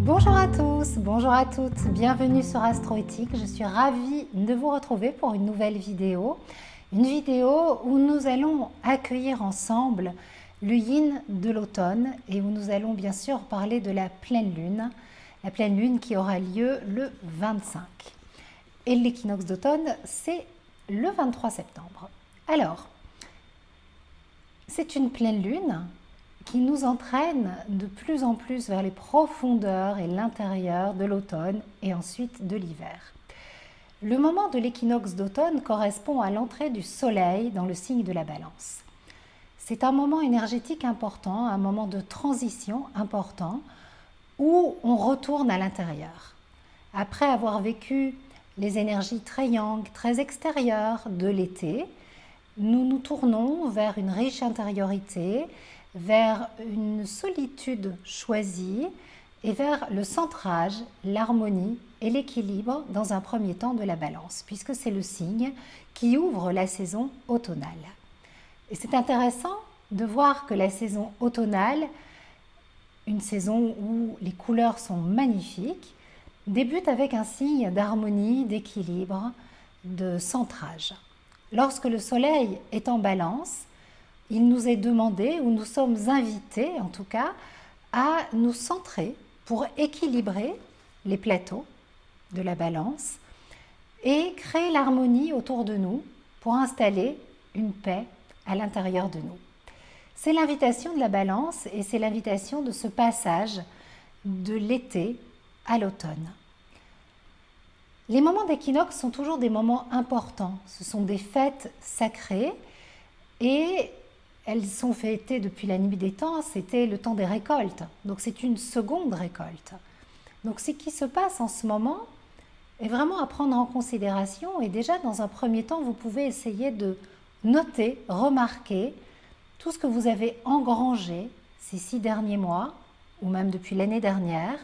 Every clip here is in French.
Bonjour à tous, bonjour à toutes, bienvenue sur Astroéthique. Je suis ravie de vous retrouver pour une nouvelle vidéo. Une vidéo où nous allons accueillir ensemble le yin de l'automne et où nous allons bien sûr parler de la pleine lune qui aura lieu le 25. Et l'équinoxe d'automne, c'est le 23 septembre. Alors, c'est une pleine lune qui nous entraîne de plus en plus vers les profondeurs et l'intérieur de l'automne et ensuite de l'hiver. Le moment de l'équinoxe d'automne correspond à l'entrée du soleil dans le signe de la Balance. C'est un moment énergétique important, un moment de transition important où on retourne à l'intérieur. Après avoir vécu les énergies très yang, très extérieures de l'été, nous nous tournons vers une riche intériorité, vers une solitude choisie et vers le centrage, l'harmonie et l'équilibre dans un premier temps de la Balance, puisque c'est le signe qui ouvre la saison automnale. Et c'est intéressant de voir que la saison automnale, une saison où les couleurs sont magnifiques, débute avec un signe d'harmonie, d'équilibre, de centrage. Lorsque le soleil est en Balance, il nous est demandé, ou nous sommes invités en tout cas, à nous centrer pour équilibrer les plateaux de la Balance et créer l'harmonie autour de nous pour installer une paix à l'intérieur de nous. C'est l'invitation de la Balance et c'est l'invitation de ce passage de l'été à l'automne. Les moments d'équinoxe sont toujours des moments importants. Ce sont des fêtes sacrées et elles sont fêtées depuis la nuit des temps, c'était le temps des récoltes. Donc c'est une seconde récolte. Donc ce qui se passe en ce moment est vraiment à prendre en considération. Et déjà, dans un premier temps, vous pouvez essayer de noter, remarquer tout ce que vous avez engrangé ces 6 derniers mois, ou même depuis l'année dernière.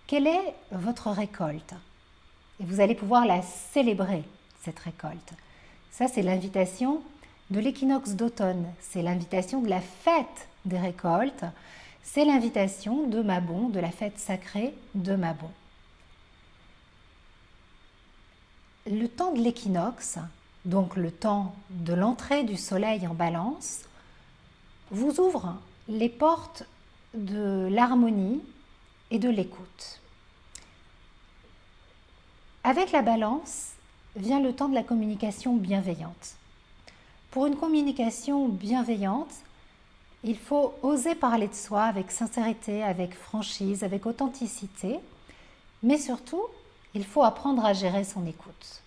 Quelle est votre récolte? Et vous allez pouvoir la célébrer, cette récolte. Ça, c'est l'invitation de l'équinoxe d'automne, c'est l'invitation de la fête des récoltes, c'est l'invitation de Mabon, de la fête sacrée de Mabon. Le temps de l'équinoxe, donc le temps de l'entrée du soleil en Balance, vous ouvre les portes de l'harmonie et de l'écoute. Avec la Balance vient le temps de la communication bienveillante. Pour une communication bienveillante, il faut oser parler de soi avec sincérité, avec franchise, avec authenticité, mais surtout, il faut apprendre à gérer son écoute.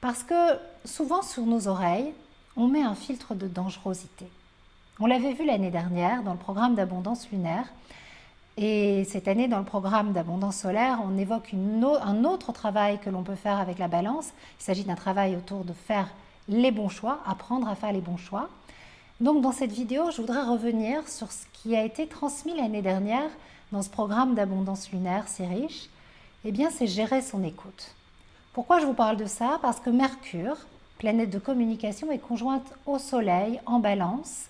Parce que souvent sur nos oreilles, on met un filtre de dangerosité. On l'avait vu l'année dernière dans le programme d'abondance lunaire, et cette année dans le programme d'abondance solaire, on évoque un autre travail que l'on peut faire avec la Balance. Il s'agit d'un travail autour de faire les bons choix, apprendre à faire les bons choix. Donc dans cette vidéo, je voudrais revenir sur ce qui a été transmis l'année dernière dans ce programme d'abondance lunaire si riche. Eh bien, c'est gérer son écoute. Pourquoi je vous parle de ça? Parce que Mercure, planète de communication, est conjointe au Soleil en Balance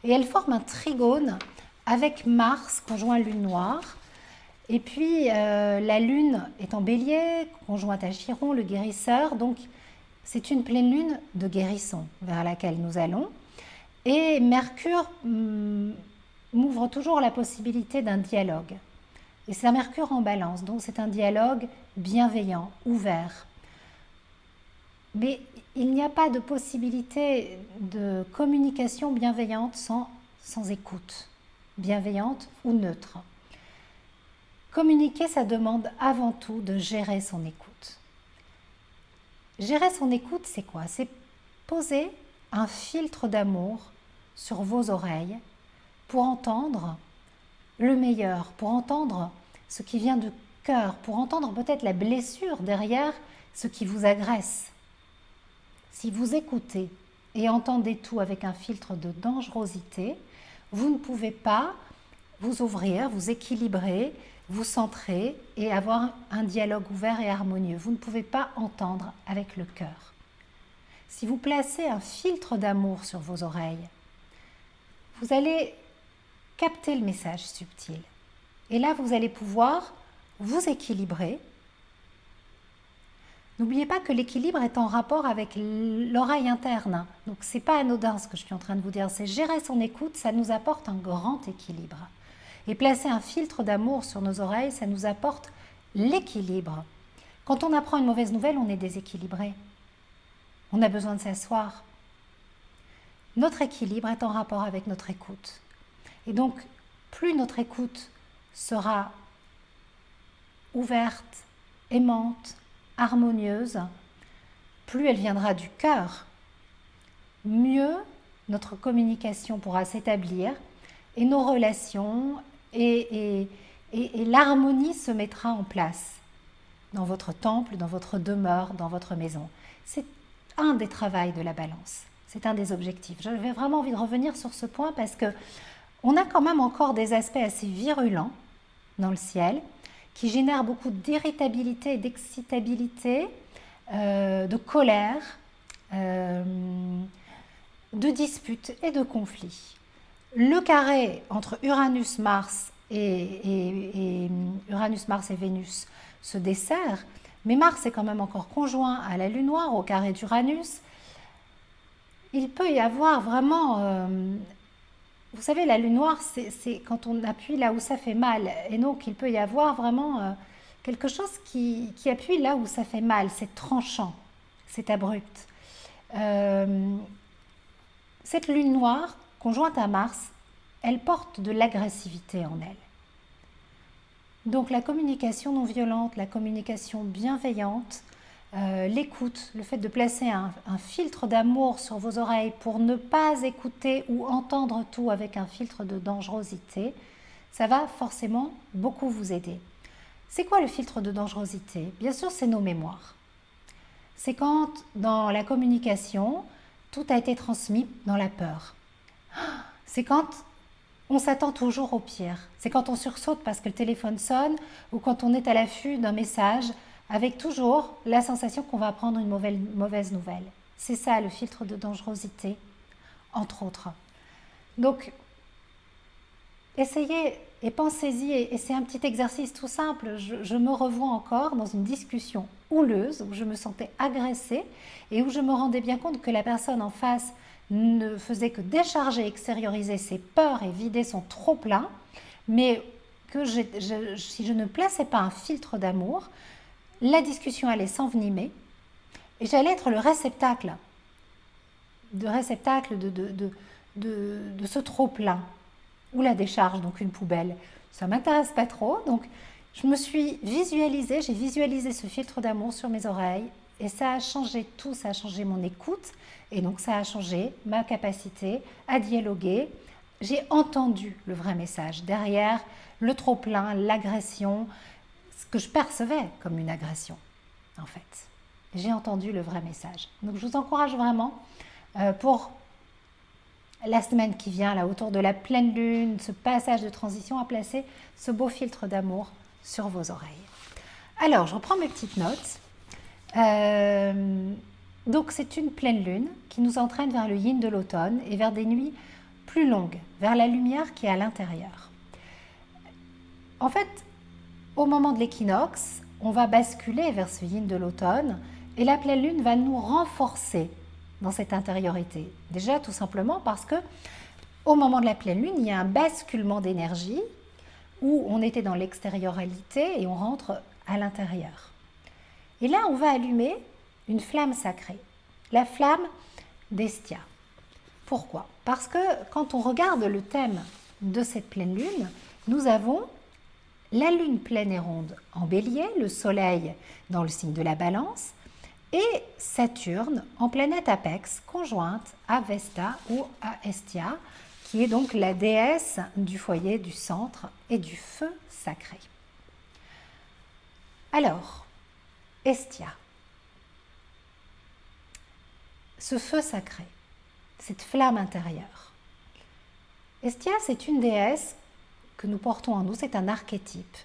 et elle forme un trigone avec Mars, conjoint Lune noire. Et puis la Lune est en Bélier, conjointe à Chiron, le guérisseur. Donc c'est une pleine lune de guérison vers laquelle nous allons. Et Mercure m'ouvre toujours la possibilité d'un dialogue. Et c'est un Mercure en Balance, donc c'est un dialogue bienveillant, ouvert. Mais il n'y a pas de possibilité de communication bienveillante sans écoute, bienveillante ou neutre. Communiquer, ça demande avant tout de gérer son écoute. Gérer son écoute, c'est quoi? C'est poser un filtre d'amour sur vos oreilles pour entendre le meilleur, pour entendre ce qui vient du cœur, pour entendre peut-être la blessure derrière ce qui vous agresse. Si vous écoutez et entendez tout avec un filtre de dangerosité, vous ne pouvez pas vous ouvrir, vous équilibrer, vous centrer et avoir un dialogue ouvert et harmonieux. Vous ne pouvez pas entendre avec le cœur. Si vous placez un filtre d'amour sur vos oreilles, vous allez capter le message subtil Et là, vous allez pouvoir vous équilibrer. N'oubliez pas que l'équilibre est en rapport avec l'oreille interne. Donc, ce n'est pas anodin ce que je suis en train de vous dire. C'est gérer son écoute, ça nous apporte un grand équilibre. Et placer un filtre d'amour sur nos oreilles, ça nous apporte l'équilibre. Quand on apprend une mauvaise nouvelle, on est déséquilibré. On a besoin de s'asseoir. Notre équilibre est en rapport avec notre écoute. Et donc, plus notre écoute sera ouverte, aimante, harmonieuse, plus elle viendra du cœur, mieux notre communication pourra s'établir et nos relations et l'harmonie se mettra en place dans votre temple, dans votre demeure, dans votre maison. C'est un des travaux de la balance, c'est un des objectifs. J'avais vraiment envie de revenir sur ce point parce que on a quand même encore des aspects assez virulents dans le ciel qui génèrent beaucoup d'irritabilité et d'excitabilité, de colère, de disputes et de conflits. Le carré entre Uranus, Mars et Vénus se dessert, mais Mars est quand même encore conjoint à la Lune noire, au carré d'Uranus. Il peut y avoir vraiment... vous savez, la Lune noire, c'est quand on appuie là où ça fait mal. Et donc, il peut y avoir vraiment quelque chose qui appuie là où ça fait mal. C'est tranchant, c'est abrupt. Cette Lune noire, conjointe à Mars, elle porte de l'agressivité en elle. Donc, la communication non violente, la communication bienveillante, l'écoute, le fait de placer un filtre d'amour sur vos oreilles pour ne pas écouter ou entendre tout avec un filtre de dangerosité, ça va forcément beaucoup vous aider. C'est quoi le filtre de dangerosité? Bien sûr, c'est nos mémoires. C'est quand, dans la communication, tout a été transmis dans la peur. C'est quand on s'attend toujours au pire. C'est quand on sursaute parce que le téléphone sonne ou quand on est à l'affût d'un message avec toujours la sensation qu'on va apprendre une mauvaise nouvelle. C'est ça le filtre de dangerosité, entre autres. Donc, essayez et pensez-y, et c'est un petit exercice tout simple. Je me revois encore dans une discussion houleuse où je me sentais agressée et où je me rendais bien compte que la personne en face ne faisait que décharger, extérioriser ses peurs et vider son trop-plein, mais que si je ne plaçais pas un filtre d'amour, la discussion allait s'envenimer et j'allais être le réceptacle de ce trop-plein ou la décharge, donc une poubelle. Ça ne m'intéresse pas trop, donc je me suis visualisée, j'ai visualisé ce filtre d'amour sur mes oreilles et ça a changé tout, ça a changé mon écoute et donc ça a changé ma capacité à dialoguer. J'ai entendu le vrai message derrière le trop-plein, l'agression, ce que je percevais comme une agression, en fait. J'ai entendu le vrai message. Donc, je vous encourage vraiment pour la semaine qui vient, là, autour de la pleine lune, ce passage de transition, à placer ce beau filtre d'amour sur vos oreilles. Alors, je reprends mes petites notes. Donc, c'est une pleine lune qui nous entraîne vers le yin de l'automne et vers des nuits plus longues, vers la lumière qui est à l'intérieur. En fait, au moment de l'équinoxe, on va basculer vers ce yin de l'automne et la pleine lune va nous renforcer dans cette intériorité. Déjà, tout simplement parce que au moment de la pleine lune, il y a un basculement d'énergie où on était dans l'extérioralité et on rentre à l'intérieur. Et là, on va allumer une flamme sacrée, la flamme d'Hestia. Pourquoi? Parce que quand on regarde le thème de cette pleine lune, nous avons la lune pleine et ronde en bélier, le soleil dans le signe de la balance et Saturne en planète apex conjointe à Vesta ou à Hestia, qui est donc la déesse du foyer, du centre et du feu sacré. Alors, Hestia, ce feu sacré, cette flamme intérieure. Hestia, c'est une déesse que nous portons en nous, c'est un archétype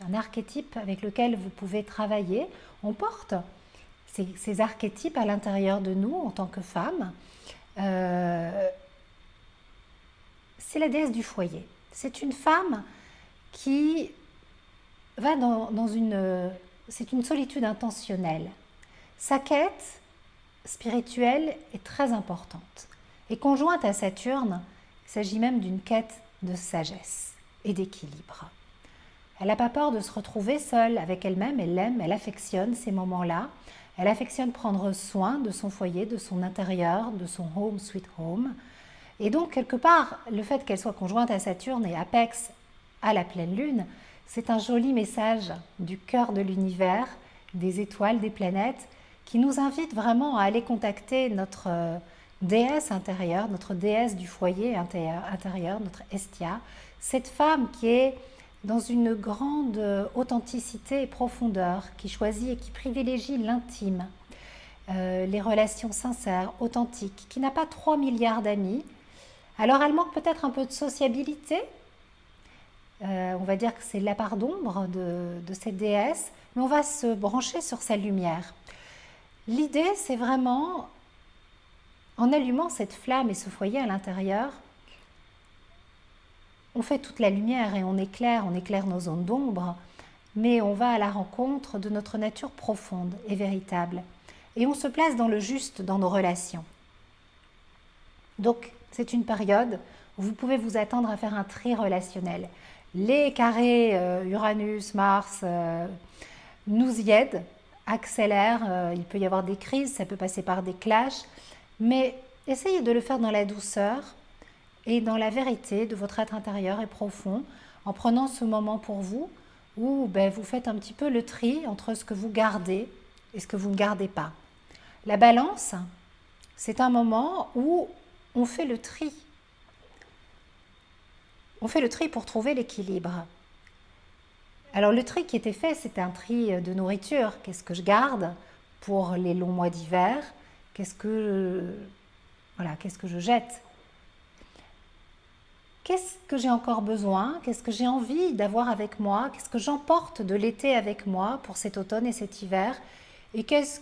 avec lequel vous pouvez travailler. On porte ces archétypes à l'intérieur de nous en tant que femmes. C'est la déesse du foyer. C'est une femme qui va dans une... C'est une solitude intentionnelle. Sa quête spirituelle est très importante. Et conjointe à Saturne, il s'agit même d'une quête de sagesse et d'équilibre. Elle n'a pas peur de se retrouver seule avec elle-même, elle l'aime, elle affectionne ces moments-là. Elle affectionne prendre soin de son foyer, de son intérieur, de son home sweet home. Et donc, quelque part, le fait qu'elle soit conjointe à Saturne et apex à la pleine lune, c'est un joli message du cœur de l'univers, des étoiles, des planètes, qui nous invite vraiment à aller contacter notre déesse intérieure, notre déesse du foyer intérieur, notre Estia, cette femme qui est dans une grande authenticité et profondeur, qui choisit et qui privilégie l'intime, les relations sincères, authentiques, qui n'a pas 3 milliards d'amis. Alors elle manque peut-être un peu de sociabilité, on va dire que c'est la part d'ombre de cette déesse, mais on va se brancher sur sa lumière. L'idée, c'est vraiment, en allumant cette flamme et ce foyer à l'intérieur, on fait toute la lumière et on éclaire nos zones d'ombre, mais on va à la rencontre de notre nature profonde et véritable. Et on se place dans le juste dans nos relations. Donc, c'est une période où vous pouvez vous attendre à faire un tri relationnel. Les carrés Uranus, Mars nous y aident, accélèrent, il peut y avoir des crises, ça peut passer par des clashs, mais essayez de le faire dans la douceur et dans la vérité de votre être intérieur et profond, en prenant ce moment pour vous, où vous faites un petit peu le tri entre ce que vous gardez et ce que vous ne gardez pas. La balance, c'est un moment où on fait le tri. On fait le tri pour trouver l'équilibre. Alors le tri qui était fait, c'était un tri de nourriture. Qu'est-ce que je garde pour les longs mois d'hiver? Qu'est-ce que je jette? Qu'est-ce que j'ai encore besoin? Qu'est-ce que j'ai envie d'avoir avec moi? Qu'est-ce que j'emporte de l'été avec moi pour cet automne et cet hiver? Et qu'est-ce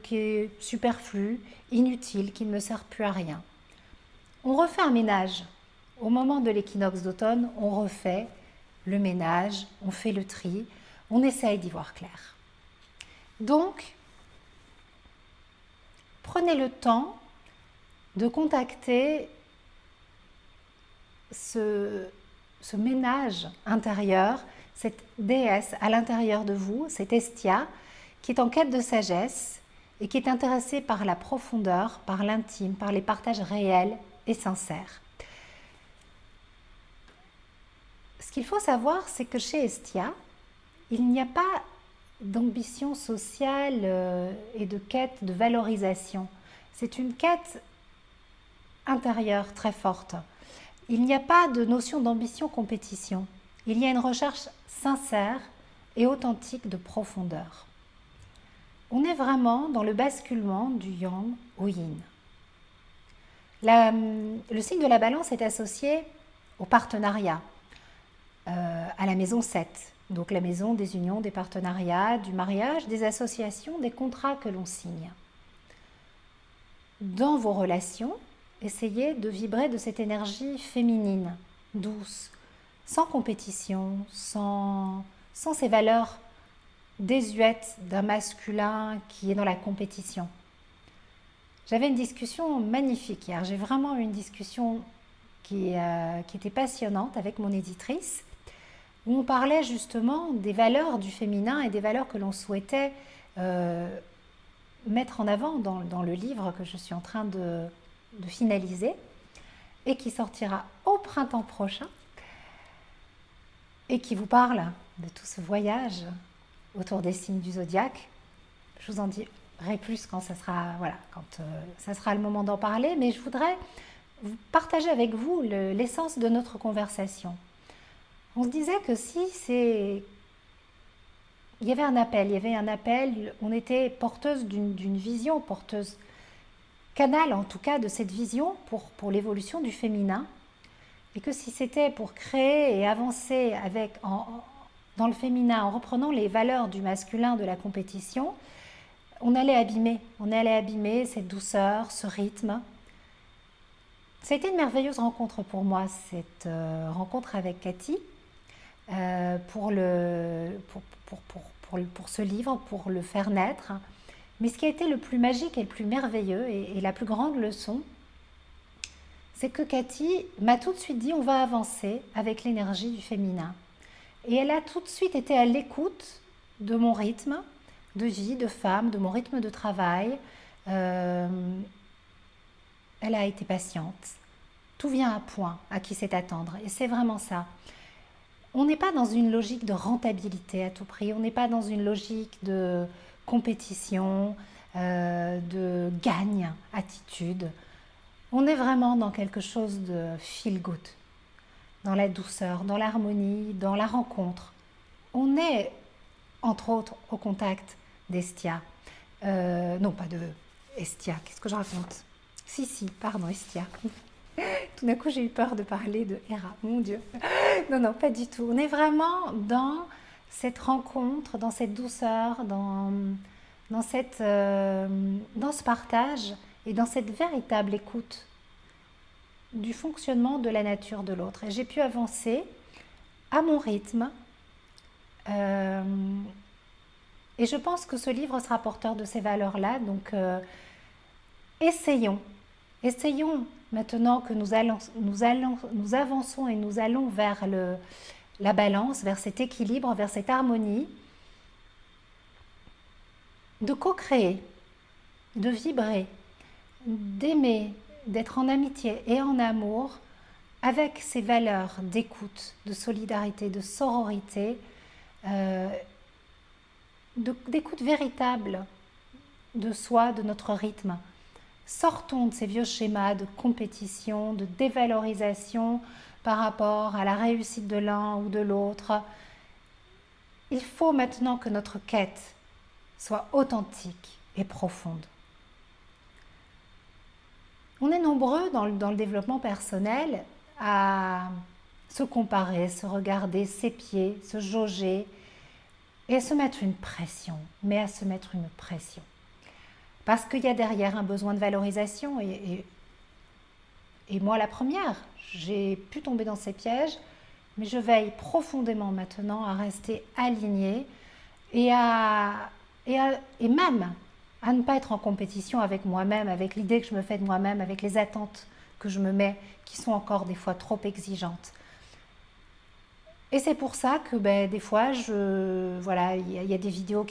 qui est superflu, inutile, qui ne me sert plus à rien? On refait un ménage. Au moment de l'équinoxe d'automne, on refait le ménage, on fait le tri, on essaye d'y voir clair. Donc, prenez le temps de contacter ce ménage intérieur, cette déesse à l'intérieur de vous, cette Estia, qui est en quête de sagesse et qui est intéressée par la profondeur, par l'intime, par les partages réels et sincères. Ce qu'il faut savoir, c'est que chez Estia, il n'y a pas d'ambition sociale et de quête de valorisation. C'est une quête intérieure très forte. Il n'y a pas de notion d'ambition-compétition. Il y a une recherche sincère et authentique de profondeur. On est vraiment dans le basculement du yang au yin. Le signe de la balance est associé au partenariat, à la maison 7, donc la maison des unions, des partenariats, du mariage, des associations, des contrats que l'on signe. Dans vos relations, essayez de vibrer de cette énergie féminine, douce, sans compétition, sans ces valeurs désuètes d'un masculin qui est dans la compétition. J'avais une discussion magnifique hier, j'ai vraiment eu une discussion qui était passionnante avec mon éditrice, où on parlait justement des valeurs du féminin et des valeurs que l'on souhaitait mettre en avant dans le livre que je suis en train de finaliser et qui sortira au printemps prochain et qui vous parle de tout ce voyage autour des signes du zodiaque. Je vous en dirai plus quand ça sera, ça sera le moment d'en parler, mais je voudrais partager avec vous l'essence de notre conversation. On se disait que il y avait un appel, on était porteuse d'une vision, porteuse canal en tout cas de cette vision pour l'évolution du féminin, et que si c'était pour créer et avancer dans le féminin en reprenant les valeurs du masculin de la compétition, on allait abîmer cette douceur, ce rythme. Ça a été une merveilleuse rencontre pour moi, cette rencontre avec Cathy. pour ce livre, pour le faire naître. Mais ce qui a été le plus magique et le plus merveilleux et la plus grande leçon, c'est que Cathy m'a tout de suite dit on va avancer avec l'énergie du féminin. Et elle a tout de suite été à l'écoute de mon rythme de vie, de femme, de mon rythme de travail. Euh, Elle a été patiente. Tout vient à point, à qui sait attendre. Et c'est vraiment ça. On n'est pas dans une logique de rentabilité à tout prix. On n'est pas dans une logique de compétition, de gagne, attitude. On est vraiment dans quelque chose de feel good, dans la douceur, dans l'harmonie, dans la rencontre. On est, entre autres, au contact d'Estia. Non, pas de Estia, qu'est-ce que je raconte? Si, pardon, Estia. Tout d'un coup, j'ai eu peur de parler de Hera, mon Dieu. Non, pas du tout. On est vraiment dans cette rencontre, dans cette douceur, dans ce partage et dans cette véritable écoute du fonctionnement de la nature de l'autre. Et j'ai pu avancer à mon rythme. Et je pense que ce livre sera porteur de ces valeurs-là. Donc, essayons maintenant que nous avançons et nous allons vers la balance, vers cet équilibre, vers cette harmonie, de co-créer, de vibrer, d'aimer, d'être en amitié et en amour avec ces valeurs d'écoute, de solidarité, de sororité, d'écoute véritable de soi, de notre rythme. Sortons de ces vieux schémas de compétition, de dévalorisation par rapport à la réussite de l'un ou de l'autre. Il faut maintenant que notre quête soit authentique et profonde. On est nombreux dans le développement personnel à se comparer, se regarder, s'épier, se jauger et à se mettre une pression, Parce qu'il y a derrière un besoin de valorisation et moi la première, j'ai pu tomber dans ces pièges, mais je veille profondément maintenant à rester alignée et même à ne pas être en compétition avec moi-même, avec l'idée que je me fais de moi-même, avec les attentes que je me mets qui sont encore des fois trop exigeantes. Et c'est pour ça que des fois, il y a des vidéos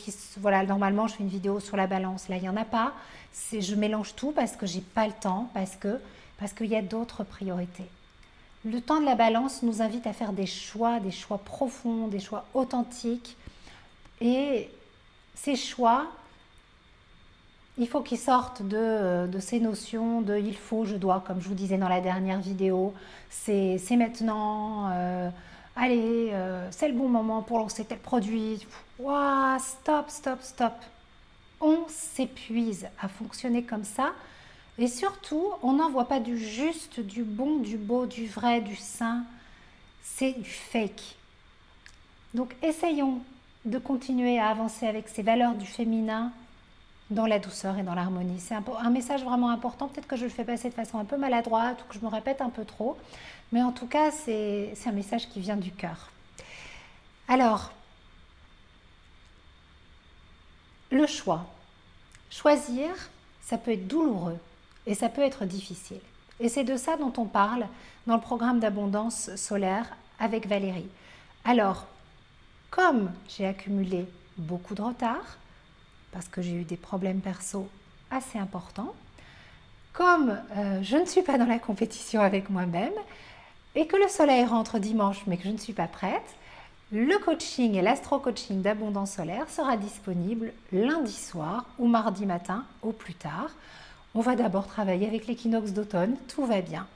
normalement je fais une vidéo sur la balance, là il n'y en a pas, je mélange tout parce que j'ai pas le temps, parce qu'il y a d'autres priorités. Le temps de la balance nous invite à faire des choix profonds, des choix authentiques, et ces choix, il faut qu'ils sortent de ces notions de il faut, je dois, comme je vous disais dans la dernière vidéo, c'est maintenant... allez, c'est le bon moment pour lancer tel produit. Ouah, stop. On s'épuise à fonctionner comme ça. Et surtout, on n'en voit pas du juste, du bon, du beau, du vrai, du sain. C'est du fake. Donc, essayons de continuer à avancer avec ces valeurs du féminin dans la douceur et dans l'harmonie. C'est un message vraiment important. Peut-être que je le fais passer de façon un peu maladroite ou que je me répète un peu trop. Mais en tout cas, c'est un message qui vient du cœur. Alors, le choix. Choisir, ça peut être douloureux et ça peut être difficile. Et c'est de ça dont on parle dans le programme d'abondance solaire avec Valérie. Alors, comme j'ai accumulé beaucoup de retard, parce que j'ai eu des problèmes perso assez importants, comme je ne suis pas dans la compétition avec moi-même, et que le soleil rentre dimanche mais que je ne suis pas prête, le coaching et l'astro-coaching d'abondance solaire sera disponible lundi soir ou mardi matin au plus tard. On va d'abord travailler avec l'équinoxe d'automne, tout va bien.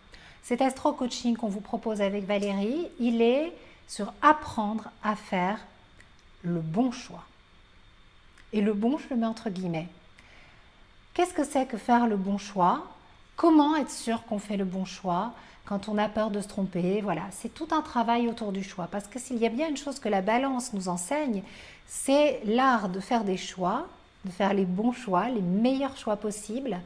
Cet astro-coaching qu'on vous propose avec Valérie, il est sur apprendre à faire le bon choix. Et le bon, je le mets entre guillemets. Qu'est-ce que c'est que faire le bon choix? Comment être sûr qu'on fait le bon choix quand on a peur de se tromper? Voilà, c'est tout un travail autour du choix. Parce que s'il y a bien une chose que la balance nous enseigne, c'est l'art de faire des choix, de faire les bons choix, les meilleurs choix possibles,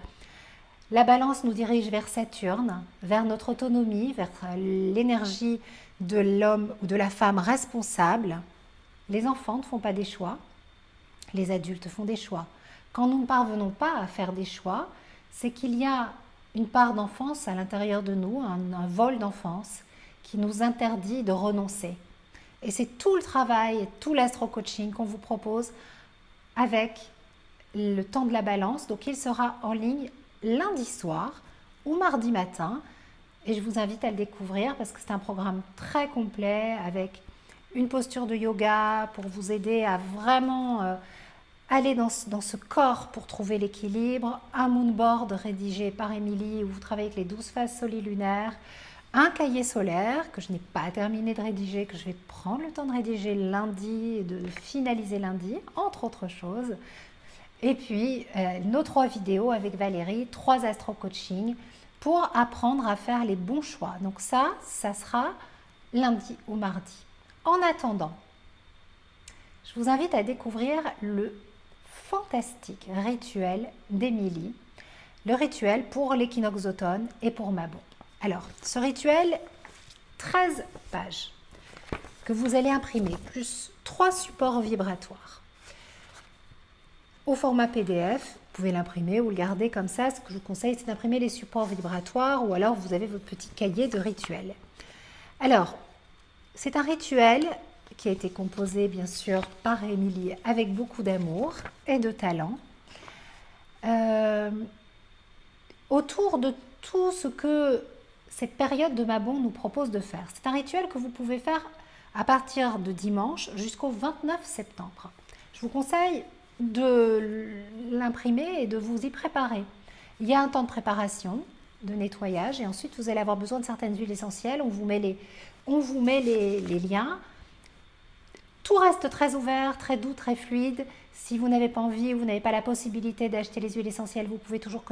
La balance nous dirige vers Saturne, vers notre autonomie, vers l'énergie de l'homme ou de la femme responsable. Les enfants ne font pas des choix, les adultes font des choix. Quand nous ne parvenons pas à faire des choix, c'est qu'il y a une part d'enfance à l'intérieur de nous, un vol d'enfance qui nous interdit de renoncer. Et c'est tout le travail, tout l'astro-coaching qu'on vous propose avec le temps de la balance. Donc il sera en ligne lundi soir ou mardi matin. Et je vous invite à le découvrir parce que c'est un programme très complet avec une posture de yoga pour vous aider à vraiment aller dans ce corps pour trouver l'équilibre, un moonboard rédigé par Émilie où vous travaillez avec les 12 phases solilunaires, un cahier solaire que je n'ai pas terminé de rédiger, que je vais prendre le temps de rédiger lundi et de finaliser lundi, entre autres choses. Et puis nos 3 vidéos avec Valérie, 3 astro-coaching pour apprendre à faire les bons choix. Donc ça sera lundi ou mardi. En attendant, je vous invite à découvrir le fantastique rituel d'Émilie, le rituel pour l'équinoxe d'automne et pour Mabon. Alors, ce rituel, 13 pages que vous allez imprimer, plus 3 supports vibratoires. Au format PDF, vous pouvez l'imprimer ou le garder comme ça. Ce que je vous conseille, c'est d'imprimer les supports vibratoires ou alors vous avez votre petit cahier de rituel. Alors, c'est un rituel qui a été composé bien sûr par Émilie avec beaucoup d'amour et de talent. Autour de tout ce que cette période de Mabon nous propose de faire. C'est un rituel que vous pouvez faire à partir de dimanche jusqu'au 29 septembre. Je vous conseille de l'imprimer et de vous y préparer. Il y a un temps de préparation, de nettoyage et ensuite vous allez avoir besoin de certaines huiles essentielles. On vous met les liens. Tout reste très ouvert, très doux, très fluide. Si vous n'avez pas envie ou vous n'avez pas la possibilité d'acheter les huiles essentielles, vous pouvez toujours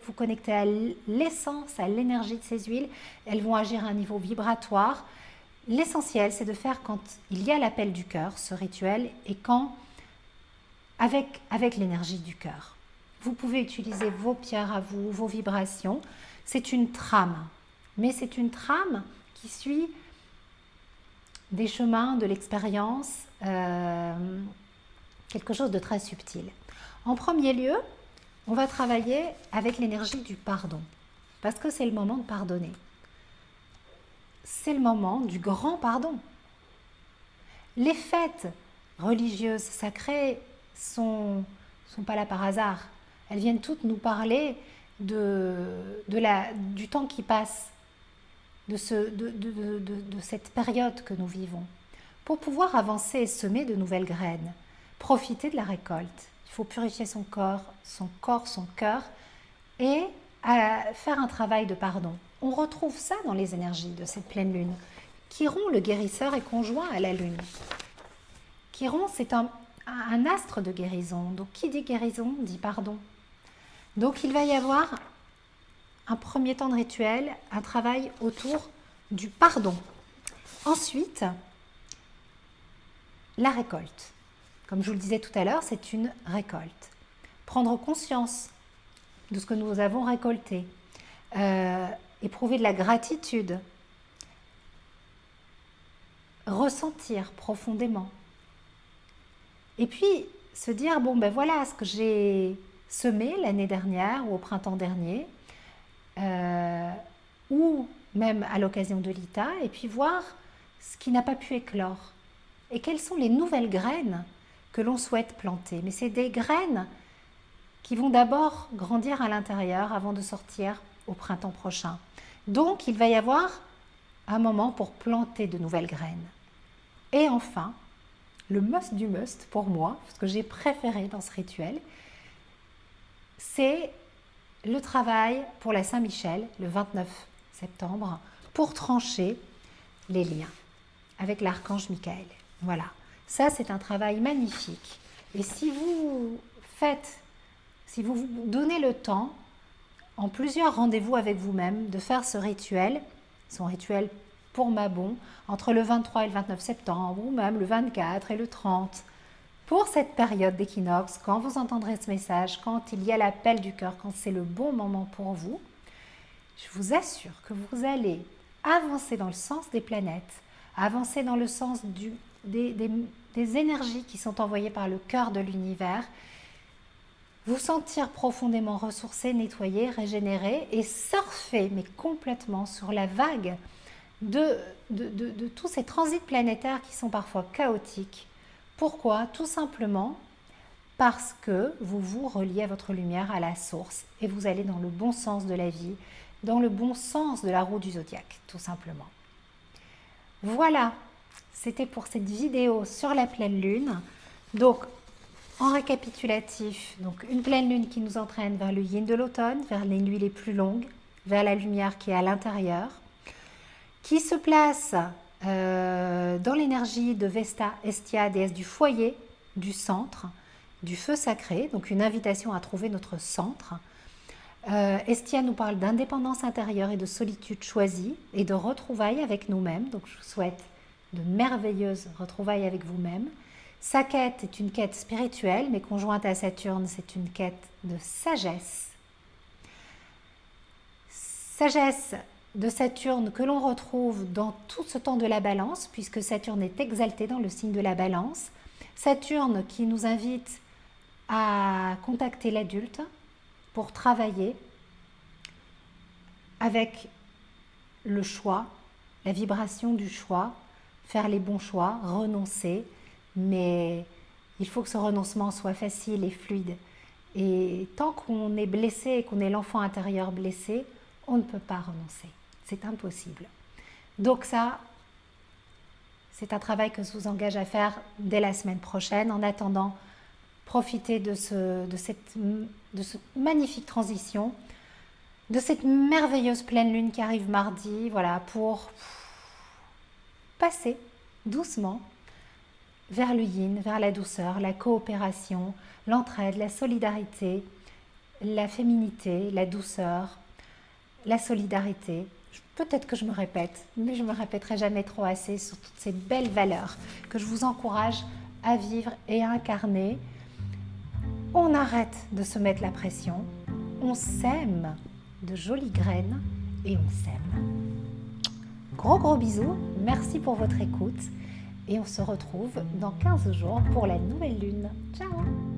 vous connecter à l'essence, à l'énergie de ces huiles. Elles vont agir à un niveau vibratoire. L'essentiel, c'est de faire quand il y a l'appel du cœur, ce rituel, et quand, avec l'énergie du cœur. Vous pouvez utiliser vos pierres à vous, vos vibrations. C'est une trame, mais c'est une trame qui suit des chemins, de l'expérience, quelque chose de très subtil. En premier lieu, on va travailler avec l'énergie du pardon, parce que c'est le moment de pardonner. C'est le moment du grand pardon. Les fêtes religieuses sacrées sont pas là par hasard. Elles viennent toutes nous parler du temps qui passe, de cette période que nous vivons, pour pouvoir avancer et semer de nouvelles graines, profiter de la récolte. Il faut purifier son corps, son cœur, et faire un travail de pardon. On retrouve ça dans les énergies de cette pleine lune. Chiron, le guérisseur, est conjoint à la lune. Chiron, c'est un astre de guérison. Donc, qui dit guérison, dit pardon. Donc, il va y avoir un premier temps de rituel, un travail autour du pardon. Ensuite, la récolte. Comme je vous le disais tout à l'heure, c'est une récolte. Prendre conscience de ce que nous avons récolté, éprouver de la gratitude, ressentir profondément. Et puis, se dire, bon ben voilà ce que j'ai semé l'année dernière ou au printemps dernier, ou même à l'occasion de l'ITA, et puis voir ce qui n'a pas pu éclore. Et quelles sont les nouvelles graines que l'on souhaite planter. Mais c'est des graines qui vont d'abord grandir à l'intérieur avant de sortir au printemps prochain. Donc, il va y avoir un moment pour planter de nouvelles graines. Et enfin, le must du must pour moi, ce que j'ai préféré dans ce rituel, c'est le travail pour la Saint-Michel, le 29 septembre, pour trancher les liens avec l'archange Michael. Voilà, ça c'est un travail magnifique. Et si vous vous donnez le temps, en plusieurs rendez-vous avec vous-même, de faire ce rituel, son rituel pour Mabon, entre le 23 et le 29 septembre, ou même le 24 et le 30, Pour cette période d'équinoxe, quand vous entendrez ce message, quand il y a l'appel du cœur, quand c'est le bon moment pour vous, je vous assure que vous allez avancer dans le sens des planètes, avancer dans le sens des énergies qui sont envoyées par le cœur de l'univers, vous sentir profondément ressourcé, nettoyé, régénéré et surfer, mais complètement sur la vague de tous ces transits planétaires qui sont parfois chaotiques. Pourquoi? Tout simplement parce que vous vous reliez à votre lumière, à la source, et vous allez dans le bon sens de la vie, dans le bon sens de la roue du zodiaque, tout simplement. Voilà, c'était pour cette vidéo sur la pleine lune. Donc, en récapitulatif, donc une pleine lune qui nous entraîne vers le yin de l'automne, vers les nuits les plus longues, vers la lumière qui est à l'intérieur, qui se place dans l'énergie de Vesta Estia, déesse du foyer, du centre, du feu sacré, donc une invitation à trouver notre centre. Estia nous parle d'indépendance intérieure et de solitude choisie et de retrouvailles avec nous-mêmes, donc je vous souhaite de merveilleuses retrouvailles avec vous-même. Sa quête est une quête spirituelle, mais conjointe à Saturne, c'est une quête de sagesse. Sagesse de Saturne que l'on retrouve dans tout ce temps de la balance, puisque Saturne est exalté dans le signe de la balance. Saturne qui nous invite à contacter l'adulte pour travailler avec le choix, la vibration du choix, faire les bons choix, renoncer, mais il faut que ce renoncement soit facile et fluide. Et tant qu'on est blessé et qu'on est l'enfant intérieur blessé, on ne peut pas renoncer. C'est impossible. Donc ça, c'est un travail que je vous engage à faire dès la semaine prochaine. En attendant, profitez de cette magnifique transition, de cette merveilleuse pleine lune qui arrive mardi, voilà, pour passer doucement vers le yin, vers la douceur, la coopération, l'entraide, la solidarité, la féminité, la douceur, la solidarité. Peut-être que je me répète, mais je ne me répéterai jamais trop assez sur toutes ces belles valeurs que je vous encourage à vivre et à incarner. On arrête de se mettre la pression, on sème de jolies graines et on sème. Gros bisous, merci pour votre écoute et on se retrouve dans 15 jours pour la nouvelle lune. Ciao!